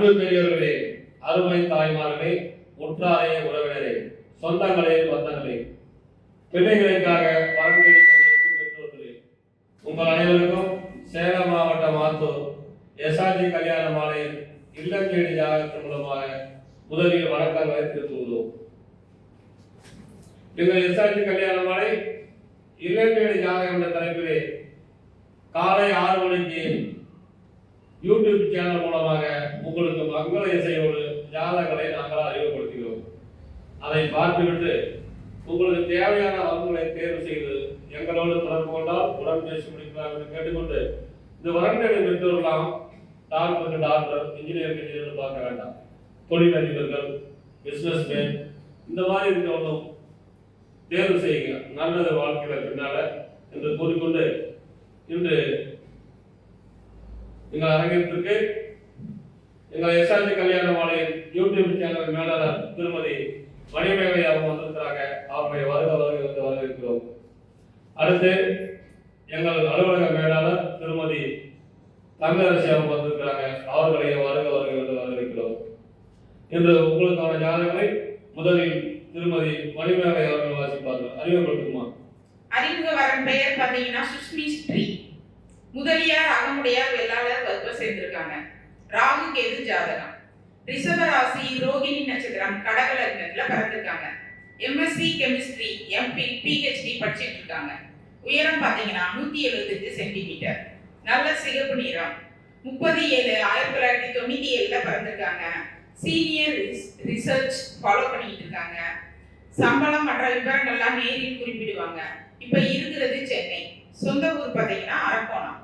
அன்பு பெரியவர்களே, அருமை தாய்மார்களே, உற்றாரே, உறவினரே, சொந்தங்களே, பந்தங்களே, பிள்ளைகளுக்காக வரம் தேடிக் கொண்டிருக்கும் பெற்றோர்களே, உங்கள் அனைவருக்கும் சேலம் மாவட்டம் ஆத்தூர் எஸ்ஆர்ஜி கல்யாண மாலையில் இல்லஞ்சேடி ஜாதகத்தின் மூலமாக முதலில் வணக்கங்களை தெரிவித்துள்ளோம். எங்கள் எஸ்ஆர்ஜி கல்யாண மாலை இல்லஞ்சேடி ஜாதகம் என்ற தலைப்பிலே காலை 6 மணிக்கு யூடியூப் சேனல் மூலமாக உங்களுக்கு மங்கள இசையோடு ஜாதகங்களை நாங்கள் அறிமுகப்படுத்துகிறோம். அதை பார்த்துவிட்டு உங்களுக்கு தேவையான வரன்களை தேர்வு செய்து எங்களோடு தொடர்பு கொண்டால் உடன் பேசி முடிக்கலாம் என்று கேட்டுக்கொண்டு, இந்த வரன்களை பெற்றோர்களாம் டாக்டர், இன்ஜினியர் பார்க்க வேண்டாம். தொழிலதிபர்கள், பிசினஸ் மேன், இந்த மாதிரி இருக்கிறவங்களும் தேர்வு செய்யுங்க. நல்லது வாழ்க்கையில பின்னால என்று கூறிக்கொண்டு, இன்று எங்கள் அரங்கத்திற்கு எங்கள் எஸ்ஆர்ஜி கல்யாண மாலையின் யூடியூப் சேனல் மேலாளர் திருமதி மணிமேகலை அவங்க வந்திருக்கிறாங்க. அவருடைய வருக வரவேற்கிறோம். அடுத்து எங்கள் அலுவலக மேலாளர் திருமதி தங்கரசி அவங்க வந்திருக்கிறாங்க. அவர்களை வருக என்று வரவேற்கிறோம். இன்று உங்களுக்கான ஜாதகங்களை முதலில் திருமதி மணிமேகலை அவர்கள் வாசிப்பார்கள். அறிமுகப்படுத்துமா? அறிமுக வரன் பெயர் பார்த்தீங்கன்னா சுஷ்மி ஸ்ரீ. முதலியார், அகமுடையார், வெள்ளாளர் வகுப்பு சேர்ந்திருக்காங்க. ராகு கேது ஜாதகம். ரிஷப ராசி, ரோகிணி நட்சத்திரம், கடக லக்னத்துல பிறந்திருக்காங்க. எம்எஸ்சி கெமிஸ்ட்ரி, எம்பில், பிஹெச்டி படிச்சிட்டு இருக்காங்க. உயரம் பார்த்தீங்கன்னா 178 சென்டிமீட்டர். நல்ல சிகப்பு நிறம். 30/7/1997 பிறந்திருக்காங்க. சீனியர் ரிசர்ச் ஃபாலோ பண்ணிட்டு இருக்காங்க. சம்பளம் மற்ற விவரங்கள்லாம் நேரில் குறிப்பிடுவாங்க. இப்ப இருக்கிறது சென்னை. சொந்த ஊர் பார்த்தீங்கன்னா அரக்கோணம்.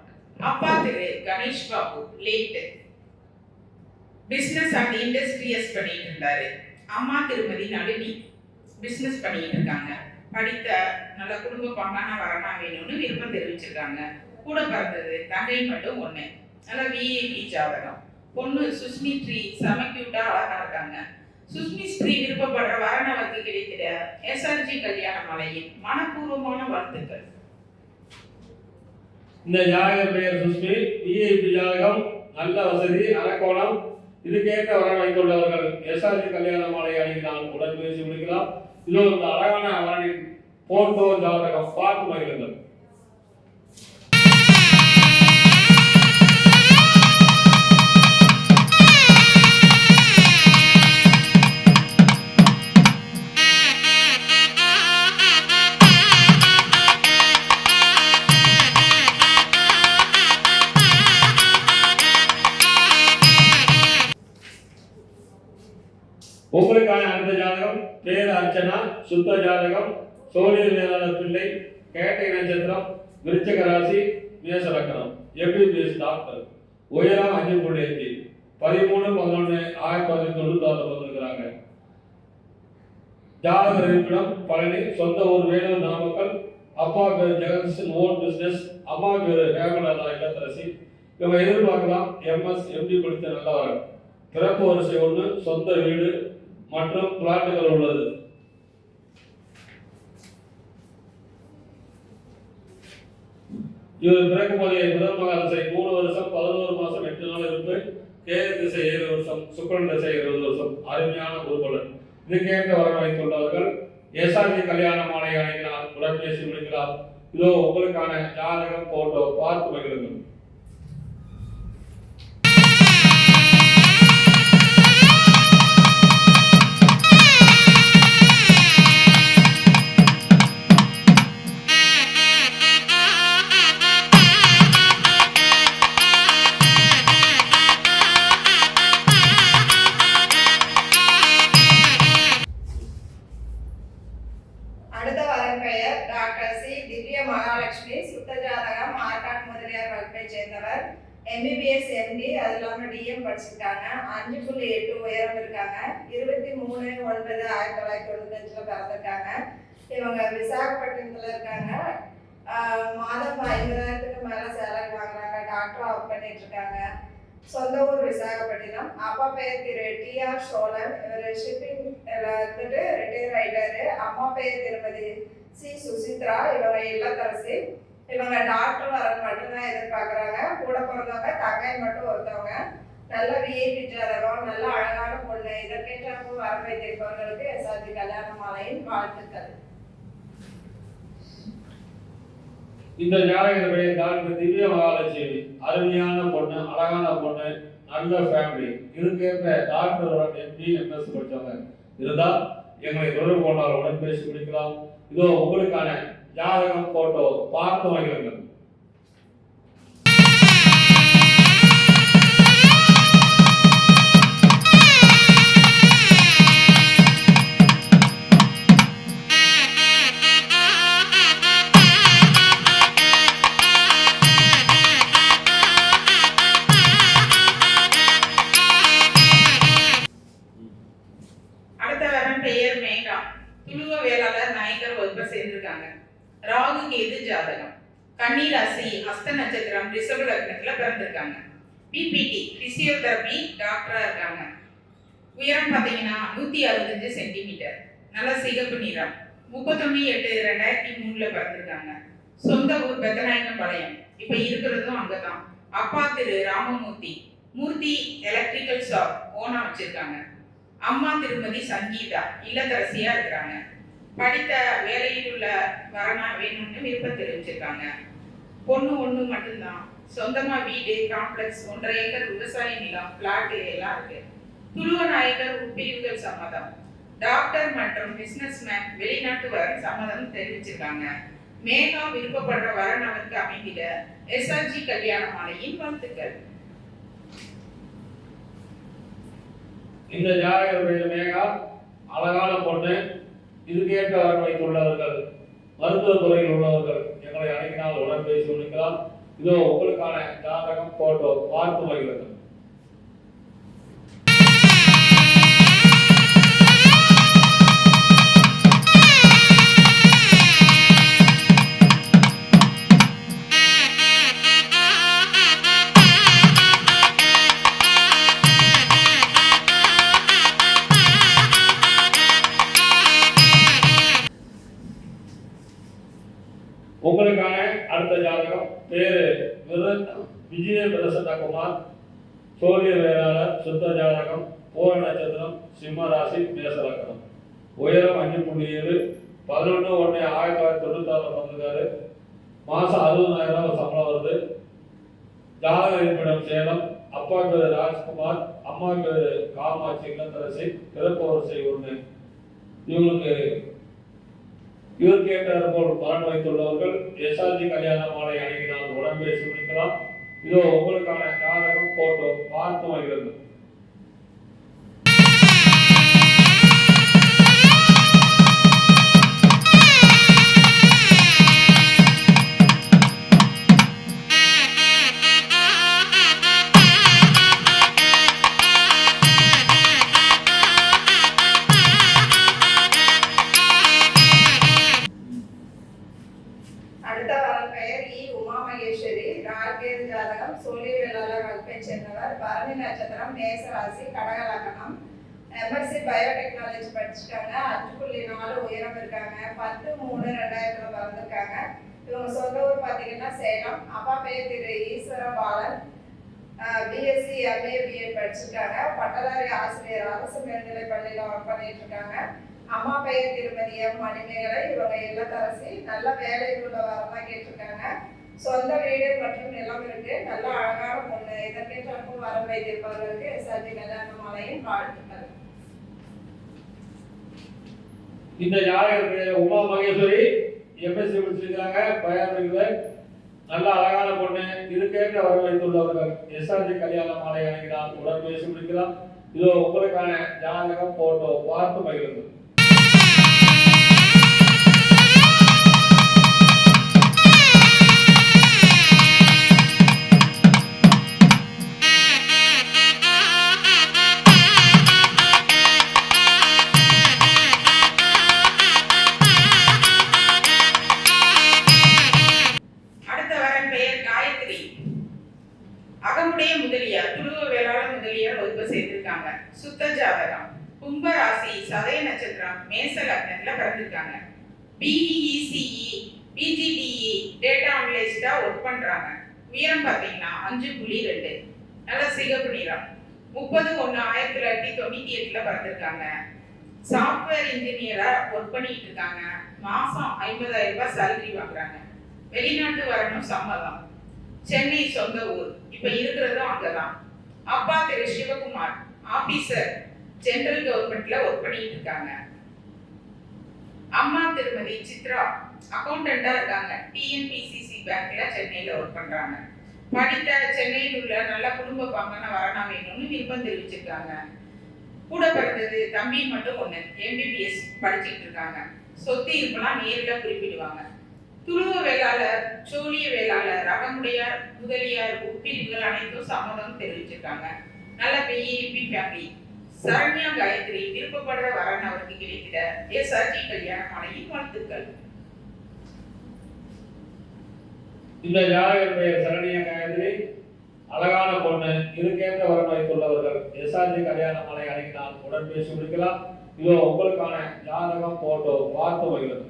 அப்பா Thiru Ganesh Babu, late. Business and industries பண்ணிட்டு இருந்தாரு. அம்மா திருமதி நளினி, பிசினஸ் பண்ணிட்டு இருக்காங்க. படித்த நல்ல குடும்ப பாங்கான வரனா வேணும்னு விருப்பம் தெரிவிச்சிருக்காங்க. கூட பிறந்தது தங்கை மட்டும் 1. நல்ல விஐபி ஜாதகம். பொண்ணு சுஷ்மி ஸ்ரீ, செம கியூட்டா அழகா இருக்காங்க. சுஷ்மி ஸ்ரீ விருப்பப்படுற வரனவருக்கு கிடைக்கிற எஸ்ஆர்ஜி கல்யாண மாலையின் மனப்பூர்வமான வாழ்த்துக்கள். இந்த ஜாதக பெயர் சுஷ்மி, விஐபி ஜாதகம், நல்ல வசதி, அரக்கோணம். இதுக்கேற்ற வரன் வைத்துள்ளவர்கள் எஸ்ஆர்ஜி கல்யாண மாலை அணிகிறான் உடன் பேசி முடிக்கலாம். இது ஒரு அழகான வரனின் போட்டோ ஜாதகம். பார்த்து மகிழுங்கள். உங்களுக்கான அடுத்த ஜாதகம் பேர் அர்ச்சனா, சுத்த ஜாதகம், சோழியர் மேலாளர் பிள்ளை, கேட்டை நட்சத்திரம், விருச்சக ராசி, மேச லக்னம், எம்பிபிஎஸ் டாக்டர், உயரம் 5.5, 13/11/1996 வந்திருக்கிறாங்க. ஜாதகர் இருப்பிடம் பழனி, சொந்த ஊர் வேலூர், நாமக்கல். அப்பா பேர் ஜெகன்சன், ஓன் பிசினஸ். அம்மா பேர் ஹேமலதா, இல்லத்தரசி. இவங்க எதிர்பார்க்கலாம் எம்எஸ் எம்டி படித்த நல்லவர். பிறப்பு வரிசை 1, சொந்த வீடு மற்றும் பிளாட்டுகள் உள்ளது. இவர் பிறக்கும் போதே முதல் மகாதசை 3 வருஷம் 11 மாசம் 8 நாள் இருப்பு. கேது திசை 7 வருஷம், சுக்கிரன் திசை 20 வருஷம். அருமையான குருபலன். இதுக்கேற்ற வரன் வைத்துள்ளவர்கள் எஸ்ஆர்ஜி கல்யாண மாலை அணிகிறார் உடன் பேசி முடிக்கிறார். இதோ உங்களுக்கான ஜாதகம் போட்டோ. பார்த்து மகிழுங்கள். அடுத்த வரன் பெயர் டாக்டர் சி. திவ்ய மகாலட்சுமி, சுத்த ஜாதகம், ஆர்காட் முதலியார் வகுப்பை சேர்ந்தவர். எம்பிபிஎஸ் எம்டி, அது இல்லாமல் டிஎம் படிச்சிருக்காங்க. 5.8 உயரம் இருக்காங்க. 23/9/1995 பிறந்திருக்காங்க. இவங்க விசாகப்பட்டினத்தில் இருக்காங்க. மாதம் 50,000க்கு மேலே சேலரி வாங்குறாங்க. டாக்டரா ஒர்க் பண்ணிட்டு இருக்காங்க. சொந்த ஊர் விசாகப்பட்டினம். அப்பா பெயர் திரு டிஆர் சோழன், இவர் ஷிப்பிங் இருந்துட்டு ரிட்டையர் ஆயிட்டாரு. அம்மா பெயர் திருமதி சி சுசித்ரா, இவங்க இல்லத்தரசி. இவங்க டாக்டர் வரன் மட்டும்தான் எதிர்பார்க்குறாங்க. கூட பிறந்தவங்க தங்கை மட்டும் ஒருத்தவங்க. நல்ல விஐபி ஜாதகம், நல்ல அழகான பொண்ணு, இதற்கேற்றாற்போல் வர வைத்திருப்பவர்களுக்கு எஸ்ஆர்ஜி கல்யாண மாலையின் வாழ்த்துக்கள். இந்த ஜாதகருடைய டாக்டர் திவ்ய மகாலட்சுமி, அருமையான பொண்ணு, அழகான பொண்ணு, நல்ல ஃபேமிலி, இதுக்கேற்ற டாக்டர் எம்பி எம்எஸ் படித்தவங்க இருந்தால் எங்களை தொடர்பு கொண்டால் உடன் பேசி முடிக்கலாம். இதோ உங்களுக்கான ஜாதகம் போட்டோ பார்த்து வாங்கிடுங்கள். அடுத்த வரன் பெயர் மேகா, துளுவ வேளாளர் நாயக்கர் வகுப்பை சேர்ந்திருக்காங்க. ராகு கேது ஜாதகம், கன்னி ராசி, அஸ்த நட்சத்திரம், ரிஷப லக்னத்துல பிறந்திருக்காங்க. பிபிடி பிசியோதெரபி டாக்டரா இருக்காங்க. உயரம் பார்த்தீங்கன்னா 165 சென்டிமீட்டர், நல்ல சிகப்பு நிறம், 31/8/2003 பிறந்திருக்காங்க. சொந்த ஊர் பெத்தநாயக்கம்பாளையம், இப்ப இருக்கிறதும் அங்கதான். அப்பா திரு ராமமூர்த்தி, மூர்த்தி எலக்ட்ரிக்கல் ஷாப் ஓனா வச்சிருக்காங்க. அம்மா திருமதி சங்கீதா இல்லத்தரசியா இருக்கிறாங்க. படித்த வேலையில் உள்ள வரனா வேணும்னு விருப்பம் தெரிவிச்சிருக்காங்க. பொண்ணு ஒண்ணு மட்டும்தான். சொந்தமா வீடு, காம்ப்ளெக்ஸ், 1.5 ஏக்கர் விவசாய நிலம், பிளாட் எல்லாம் இருக்கு. துளுவ நாயக்கர் உட்பிரிவுகள் சம்மதம். டாக்டர் மற்றும் பிசினஸ்மேன் வெளிநாட்டு வரன் சம்மதம் தெரிவிச்சிருக்காங்க. மேகா விருப்பப்படுற வரன் அவருக்கு அமைந்திட எஸ்ஆர்ஜி கல்யாண மாலையின் வாழ்த்துக்கள். இந்த ஜாதகருடைய மேகா அழகான பொண்ணு, இதுக்கேற்ற வரன் வைத்துள்ளவர்கள், மருத்துவ துறையில் உள்ளவர்கள் எங்களை அணுகினால் உடன் பேசி முடிக்கலாம். இதோ உங்களுக்கான ஜாதகம் போட்டோ பார்த்து மகிழ்கிறது. உங்களுக்கான அடுத்த ஜாதகம் பேரு விஜய பிரசன்னகுமார், சூரிய வேளாளர், சுத்த ஜாதகம், பூர நட்சத்திரம், சிம்ம ராசி, மேச லக்னம். உயரம் 5.7, 11/1/1996 பிறந்திருக்காரு. மாசம் 60,000 சம்பளம் வருது. ஜாதக இருப்பிடம் சேலம். அப்பா பேரு ராஜ்குமார், அம்மா பேரு காமாட்சி இல்லத்தரசி, பிறப்பு வரிசை 1. இவருக்கேற்றார் போல் பலன் வைத்துள்ளவர்கள் எஸ்ஆர்ஜி கல்யாண மாலை அணுகினால் உடன் பேசி முடிக்கலாம். இதோ உங்களுக்கான ஜாதகம் போட்டோ பார்த்து வருகிறது. அடுத்த வரன் பெயர் உமா மகேஸ்வரி, ராகேது ஜாதகம், சூரிய வேளாளர் வகுப்பை சேர்ந்தவர், பரணி நட்சத்திரம், மேச ராசி, கடக லக்னம். எம்எஸ்சி பயோடெக்னாலஜி படிச்சிருக்காங்க. 5.4 உயரம் இருக்காங்க. 10/3/2000 பிறந்திருக்காங்க. இவங்க சொந்த ஊர் பார்த்தீங்கன்னா சேலம். அப்பா பெயர் திரு ஈஸ்வர பாலன், பிஎஸ்சி எம்ஏ பிஎட் படிச்சிருக்காங்க. பட்டதாரி ஆசிரியர், அரசு மேல்நிலை பள்ளியில் ஒர்க் பண்ணிட்டு இருக்காங்க. அம்மா பெயர் திருமதி எம் மணிமேகலை, இவங்க இல்லத்தரசி, நல்ல வேலையில் உள்ள வரலாம் கேட்டிருக்காங்க. சொந்த வீடு மற்றும் நிலம் இருக்கு. நல்ல அழகான பொண்ணு, இதற்கேற்றாற்போல் வரம் வைத்திருப்பவர்களுக்கு எஸ்ஆர்ஜி கல்யாண மாலையின் வாழ்த்துக்கள். இந்த ஜாதகருடைய உமா மகேஸ்வரி எம்எஸ்சி முடிச்சிருக்காங்க. பயோமெடிக்கல், நல்ல அழகான பொண்ணு, இதுக்கேற்ற வரம் வைத்துள்ளவர்கள் எஸ்ஆர்ஜி கல்யாண மாலை அணுகினால் உடன் பேசி முடிக்கலாம். இதோ உங்களுக்கான ஜாதகம் போட்டோ பார்த்து மகிழ்கிறது. அகமுடைய முதலியார், துளுவ வேளாளர் முதலியார் வகுப்பை சேர்ந்திருக்காங்க. சுத்த ஜாதகம், கும்ப ராசி, சதய நட்சத்திரம், மேச லக்னத்துல பிறந்திருக்காங்க. பிஇசிஇ, பிஜிடிஇ டேட்டா அனலிஸ்டா ஒர்க் பண்றாங்க. உயரம் பார்த்தீங்கன்னா 5.2, நல்ல சிகப்பு நிறம், 30/1/1998 பிறந்திருக்காங்க. சாஃப்ட்வேர் இன்ஜினியரா ஒர்க் பண்ணிட்டு இருக்காங்க. மாசம் 50,000 ரூபாய் சேலரி வாங்குறாங்க. வெளிநாட்டு வரணும் சம்மதம். சென்னை சொந்த ஊர். இப்ப இருக்கிறதும் அங்கதான். அப்பா திரு சிவகுமார் ஆபீசர், ஜெனரல் கவர்மெண்ட்ல ஒர்க் பண்ணிட்டு இருக்காங்க. அம்மா திருமதி சித்ரா அக்கௌண்டண்டா இருக்காங்க. டிஎன்பிசிசி பேங்க்ல சென்னையில ஒர்க் பண்றாங்க. படித்த சென்னையில் உள்ள நல்ல குடும்ப பாங்கான வரணும் வேணும்னு விருப்பம் தெரிவிச்சிருக்காங்க. கூட பிறந்தது தம்பி மட்டும் ஒண்ணு MBBS படிச்சுட்டு இருக்காங்க. சொத்து இருப்பெல்லாம் நேரில் குறிப்பிடுவாங்க. துருவ வேளாளர், சோழிய வேளாளர், ரகமுடையார், முதலியார் உட்பிரிவுகள் அனைத்தும் சம்மதம் தெரிவிச்சிருக்காங்க. நல்ல பெரிய ஃபேமிலி. சரண்யா காயத்ரி விருப்பப்படுற வரன் அவருக்கு கிடைத்திட SRG கல்யாண மாலையின் வாழ்த்துக்கள். இந்த ஜாதகர் பெயர் சரண்யா காயத்ரி, அழகான பொண்ணு, இதுக்கேற்ற வரன் வைத்துள்ளவர்கள் SRG கல்யாண மாலை அணுகினால் உடன் பேசி முடிக்கலாம். இதோ உங்களுக்கான ஜாதகம் போட்டோ பார்த்து மகிழுங்கள்.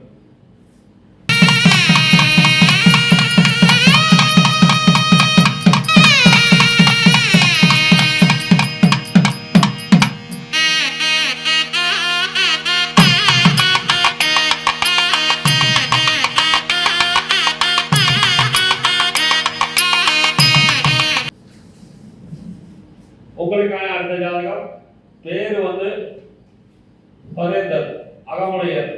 உங்களுக்கான அடுத்த ஜாதகம் பேரு பரேந்தர், அகமுடையர்,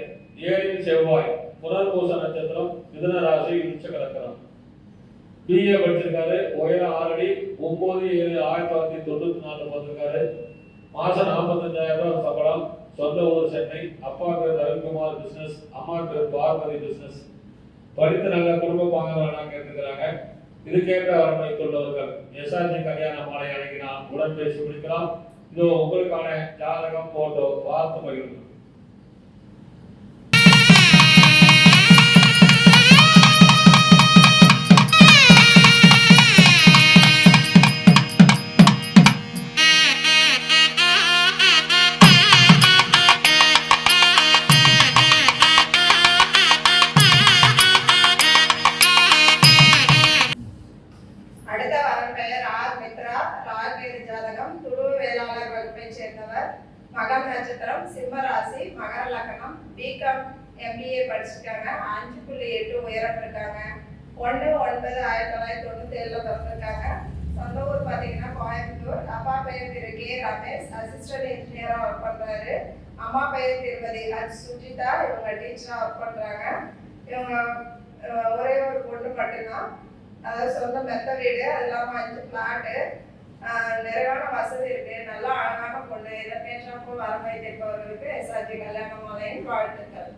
7 செவ்வாய், புனர்பூச நட்சத்திரம், மிதுன ராசி, விருச்சிக லக்னம். BA படிச்சிருக்காரு. உயரம் 6 அடி, 9/7/1994 வந்திருக்காரு. மாசம் 45,000 ரூபாய் சம்பளம். சொந்த ஊர் சென்னை. அப்பா பேர் ரவிக்குமார் பிசினஸ், அம்மா பேர் பார்வதி பிசினஸ். படித்து நல்ல குடும்ப பாங்கவராக கேட்டுக்கிறாங்க. இதுக்கேற்ற வரன் வைத்துள்ளவர்கள் SRG கல்யாண மாலை அணுகினால் உடன் பேசி முடிக்கலாம். இதோ உங்களுக்கான ஜாதகம் போட்டோ பார்த்து மகிழுங்கள். அடுத்த வரன் பெயர் ஆர் மித்ரா, ராகேது ஜாதகம், துருவ வேளாளர் வகுப்பை சேர்ந்தவர், மகம் நட்சத்திரம், சிம்ம ராசி, மகர லக்னம், BCom MBA படிச்சிருக்காங்க. 5.8 உயரம் இருக்காங்க. 1/9/1997 பிறந்திருக்காங்க. சொந்த ஊர் பார்த்தீங்கன்னா கோயம்புத்தூர். அப்பா பெயர் திரு K ரமேஷ், அசிஸ்டன்ட் இன்ஜினியரா ஒர்க் பண்றாரு. அம்மா பெயர் திருமதி H சுஜிதா, இவங்க டீச்சரா ஒர்க் பண்றாங்க. இவங்க ஒரே ஒரு பொண்ணு மட்டும்தான். அதாவது சொந்த மெத்த வீடு, அது இல்லாமல் 5 ஃப்ளாட்டு, நிறைவான வசதி இருக்கு. நல்லா அழகான பொண்ணு. இதை பேசுறப்போ வரமை இருப்பவர்களுக்கு SRG கல்யாண மாலையின் வாழ்த்துக்கள்.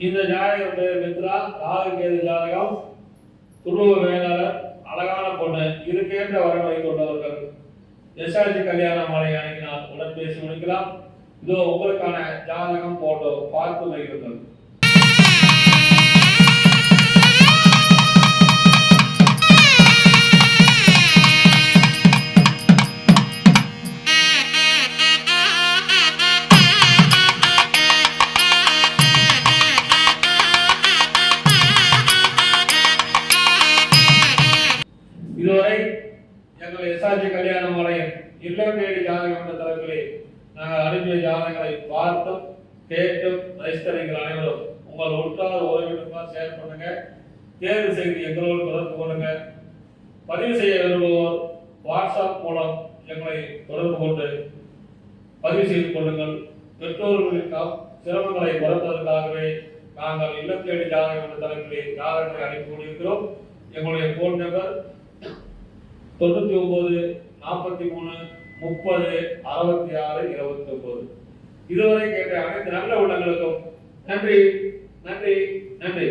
இந்த ஜாதகம் பேர் மித்ரா, ராகுகேது ஜாதகம், துருவ வேளாளர், அழகான பொண்ணு, இதுக்கேற்ற வரன் வைத்துள்ளவர்கள் SRG கல்யாண மாலை அணுகினால் உடன் பேசி முடிக்கலாம். இதோ உங்களுக்கான ஜாதகம் போட்டோ பார்த்து மகிழுங்கள். இதுவரை எங்கள் SRG கல்யாண மாலையின் இல்லம் தேடி ஜாதகம் என்ற தலைப்பிலே நாங்கள் அனுப்பிய ஜாதகங்களை பார்த்தும் கேட்டும் ரசித்த நீங்கள் அனைவரும் உங்கள் உற்றார் உறவினருக்காக ஷேர் பண்ணுங்க. தேர்வு செய்து எங்களோடு தொடர்பு கொள்ளுங்க. பதிவு செய்ய விரும்புவோர் வாட்ஸ்அப் மூலம் எங்களை தொடர்பு கொண்டு பதிவு செய்து கொள்ளுங்கள். பெற்றோர்களுக்கு சிரமங்களை குறைப்பதற்காகவே நாங்கள் இல்லம் தேடி ஜாதகம் என்ற தலைப்பிலே ஜாதகங்களை அனுப்பி கொண்டிருக்கிறோம். எங்களுடைய போன் நம்பர் 99 43 30 66 29. இதுவரை கேட்ட அனைத்து நல்ல உள்ளங்களுக்கும் நன்றி நன்றி நன்றி.